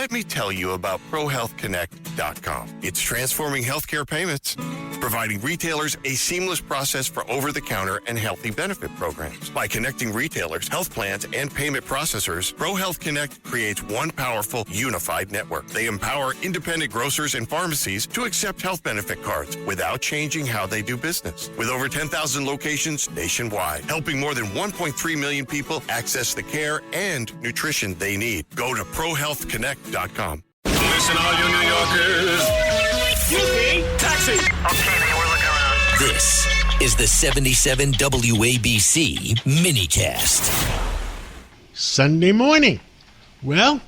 Let me tell you about ProHealthConnect.com. It's transforming healthcare payments, providing retailers a seamless process for over-the-counter and healthy benefit programs. By connecting retailers, health plans, and payment processors, ProHealth Connect creates one powerful, unified network. They empower independent grocers and pharmacies to accept health benefit cards without changing how they do business. With over 10,000 locations nationwide, helping more than 1.3 million people access the care and nutrition they need. Go to ProHealthConnect.com. Listen, all you New Yorkers. Excuse me, taxi. Okay, man, we're looking around. This is the 77 WABC minicast. Sunday morning. Well,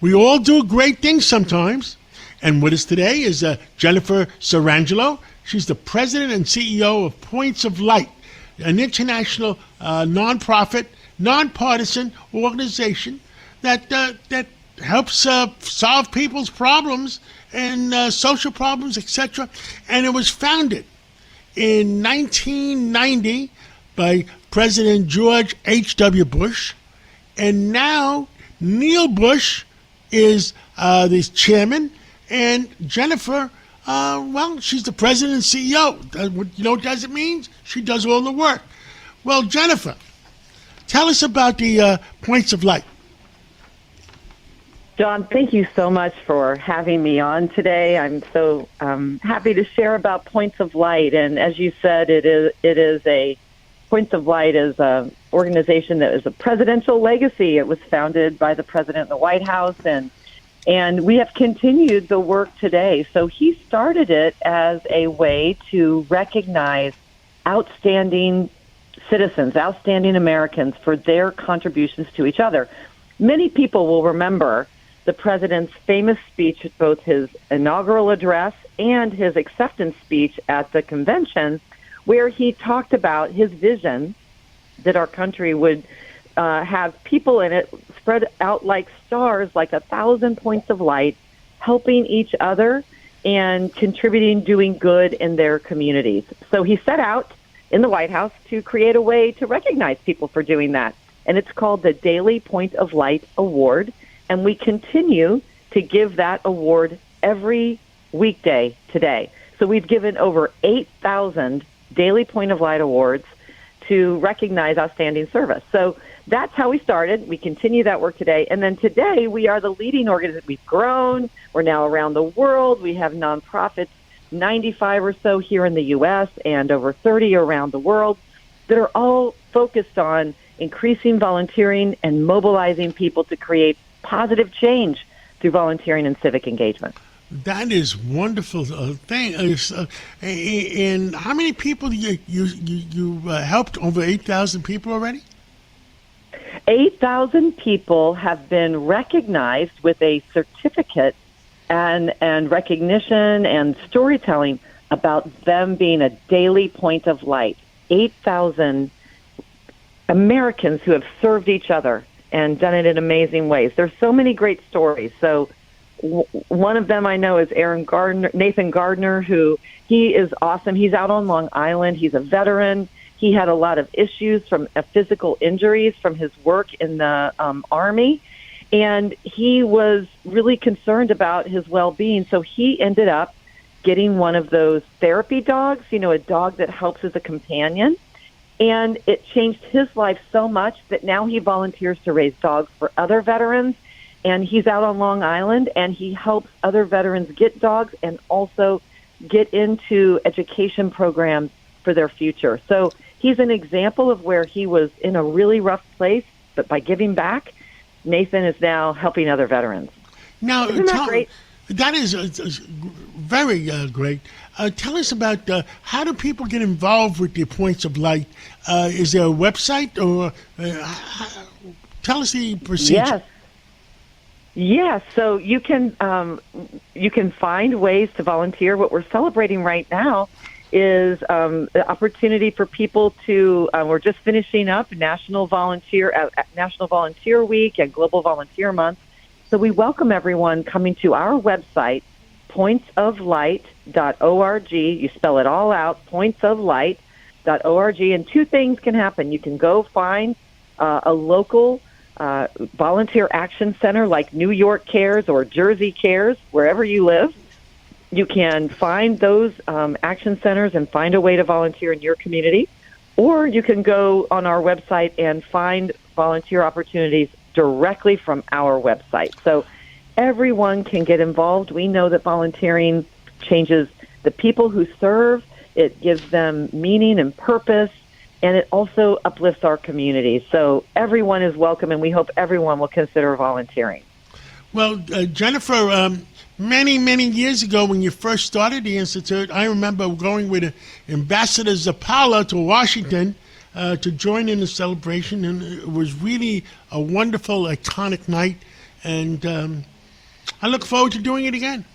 we all do great things sometimes. And with us today is Jennifer Sirangelo. She's the president and CEO of Points of Light, an international nonprofit, nonpartisan organization that helps solve people's problems and social problems, etc. And it was founded in 1990 by President George H.W. Bush. And now Neil Bush is the chairman. And Jennifer, well, she's the president and CEO. You know what does it mean? She does all the work. Well, Jennifer, tell us about the Points of Light. John, thank you so much for having me on today. I'm so happy to share about Points of Light. And as you said, Points of Light is an organization that is a presidential legacy. It was founded by the president in the White House, and we have continued the work today. So he started it as a way to recognize outstanding citizens, outstanding Americans for their contributions to each other. Many people will remember the president's famous speech, both his inaugural address and his acceptance speech at the convention, where he talked about his vision that our country would have people in it spread out like stars, like 1,000 points of light, helping each other and contributing, doing good in their communities. So he set out in the White House to create a way to recognize people for doing that. And it's called the Daily Point of Light Award. And we continue to give that award every weekday today. So we've given over 8,000 Daily Point of Light Awards to recognize outstanding service. So that's how we started. We continue that work today. And then today we are the leading organization. We've grown. We're now around the world. We have nonprofits, 95 or so here in the U.S. and over 30 around the world that are all focused on increasing volunteering and mobilizing people to create positive change through volunteering and civic engagement. That is wonderful thing. And how many people you helped? Over 8,000 people already? 8,000 people have been recognized with a certificate and recognition and storytelling about them being a daily point of light. 8,000 Americans who have served each other and done it in amazing ways. There's so many great stories. So one of them I know is Nathan Gardner, who he is awesome. He's out on Long Island. He's a veteran. He had a lot of issues from physical injuries from his work in the Army, and he was really concerned about his well-being. So he ended up getting one of those therapy dogs, a dog that helps as a companion. And it changed his life so much that now he volunteers to raise dogs for other veterans. And he's out on Long Island, and he helps other veterans get dogs and also get into education programs for their future. So he's an example of where he was in a really rough place, but by giving back, Nathan is now helping other veterans. Now, isn't that great? That is very great. Tell us about how do people get involved with the Points of Light? Is there a website, or tell us the procedure? Yes. So you can find ways to volunteer. What we're celebrating right now is the opportunity for people to. We're just finishing up National Volunteer Week and Global Volunteer Month. So we welcome everyone coming to our website, pointsoflight.org. You spell it all out, pointsoflight.org. And two things can happen. You can go find a local volunteer action center like New York Cares or Jersey Cares, wherever you live. You can find those action centers and find a way to volunteer in your community. Or you can go on our website and find volunteer opportunities directly from our website. So everyone can get involved. We know that volunteering changes the people who serve. It gives them meaning and purpose, and it also uplifts our community. So everyone is welcome, and we hope everyone will consider volunteering. Well, Jennifer, many, many years ago when you first started the Institute, I remember going with Ambassador Zapala to Washington to join in the celebration, and it was really a wonderful, iconic night, and I look forward to doing it again.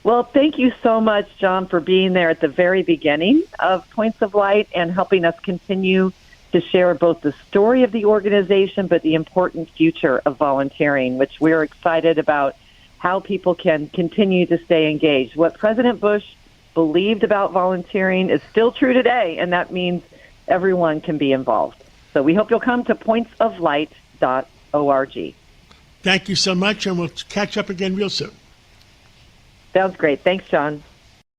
Well, thank you so much, John, for being there at the very beginning of Points of Light and helping us continue to share both the story of the organization but the important future of volunteering, which we're excited about how people can continue to stay engaged. What President Bush believed about volunteering is still true today, and that means everyone can be involved. So we hope you'll come to pointsoflight.org. Thank you so much, and we'll catch up again real soon. Sounds great. Thanks, John.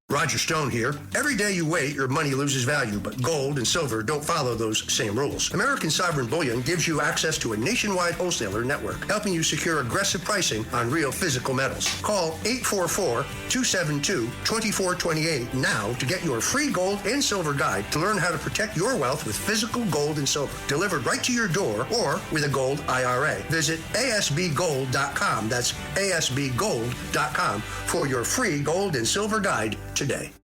Roger Stone here. Every day you wait, your money loses value, but gold and silver don't follow those same rules. American Sovereign Bullion gives you access to a nationwide wholesaler network, helping you secure aggressive pricing on real physical metals. Call 844-272-2428 now to get your free gold and silver guide to learn how to protect your wealth with physical gold and silver, delivered right to your door or with a gold IRA. Visit asbgold.com. That's asbgold.com for your free gold and silver guide today.